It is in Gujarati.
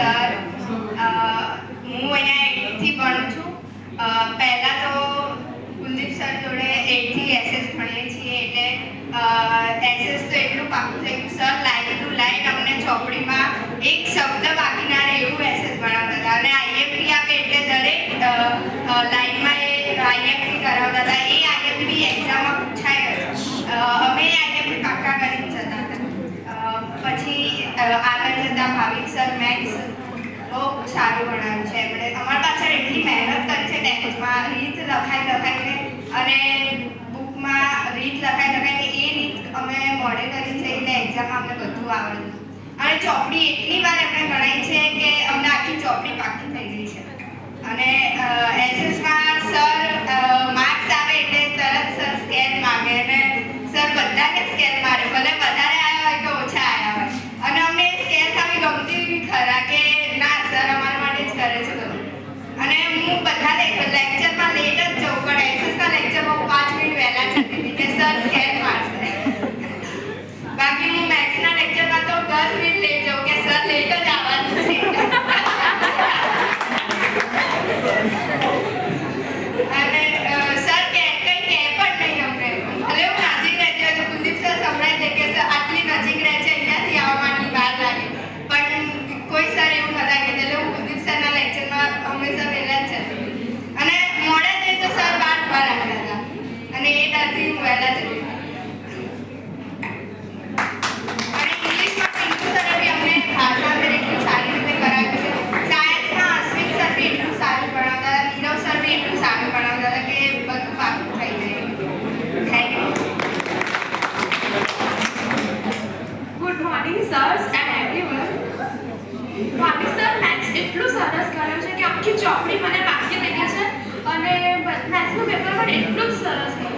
સર, હું અહીંયા 8થી ભણું છું. પહેલાં તો કુલદીપ સર જોડે 8થી એસએસ ભણીએ છીએ, એટલે એસએસ તો એટલું પાકું થઈ ગયું. સર લાઈન ટુ લાઈન અમને ચોપડીમાં એક શબ્દ બાકી ના રહે એવું એસએસ ભણાવતા હતા. અને આઈએફપી આપે એટલે દરેક લાઈનમાં એ આઈએફપી કરાવતા હતા. એ આઈએફપી એક્ઝામમાં પૂછાય જ. અમે આઈએફપી પાક્કા કરી જતા હતા. પછી આગળ જતાં ભાવિક સર મેથ્સ બહુ સારું ભણાવ્યું છે. એમણે અમારા પાછળ એટલી મહેનત કરી છે 10thમાં. રીત લખાઈને અને બુકમાં રીત લખાઈને એ રીત અમે મોડે કરી છે, એટલે એક્ઝામમાં અમને બધું આવડ્યું. અને ચોપડી એટલી વાર એમણે ગણાઈ છે કે અમને આખી ચોપડી પાકી થઈ ગઈ છે. અને એસએસમાં સર માર્ક્સ આવે એટલે તરત સર સ્કેલ માગે, અને સર બધાને સ્કેલ મારે, ભલે વધારે આવ્યા હોય કે ઓછા આવ્યા હોય. અને અમને સ્કેલ ખાલી ગમતી બી ખરા કે ના સર અમારા માટે જ કરે છે બધું. અને હું બધા લેક્ચરમાં લેટ જ જવું, પણ એસએસના લેક્ચરમાં હું 5 મિનિટ વહેલા જતી હતી કે સર સ્કેલ મારશે. બાકી હું મેથ્સના લેક્ચરમાં તો 10 મિનિટ લેટ જાઉં કે સર લેટ જ આવવાનું છે. અને સર કંઈ કહે પણ નહીં અમને. ભલે હું નજીક રહેતી હોય તો કુલદીપ સર સંભળાય છે કે સર આટલી નજીક રહે છે, અહીંયાથી આવવાની વાર લાગે, પણ કોઈ સર એવું નતા કહેતા. એટલે હું કુલદીપ સરના લેક્ચરમાં હંમેશા વહેલા જ જતી. અને મોડા જઈએ તો સર બહાર ઊભા રાખતા હતા, અને એ ડરથી હું વહેલા જતી. અને ઇંગ્લિશમાં પિન્ટુ સરે બી અમને ભાષાંતર એટલું સારી રીતે કરાવ્યું છે. સાયન્સમાં અશ્વિન સર બી એટલું સારું ભણાવતા હતા, નીરવ સર બી એટલું સારું ભણાવતા હતા કે બધું પાકું થઈ જાય. Thank you. Good morning સર્સ and everyone. Bhavik sir maths એટલું સરસ કર્યું છે કે આખી ચોપડી મને પાકી થઈ ગઈ છે, અને મેથ્સનું પેપર પણ એટલું જ સરસ છે.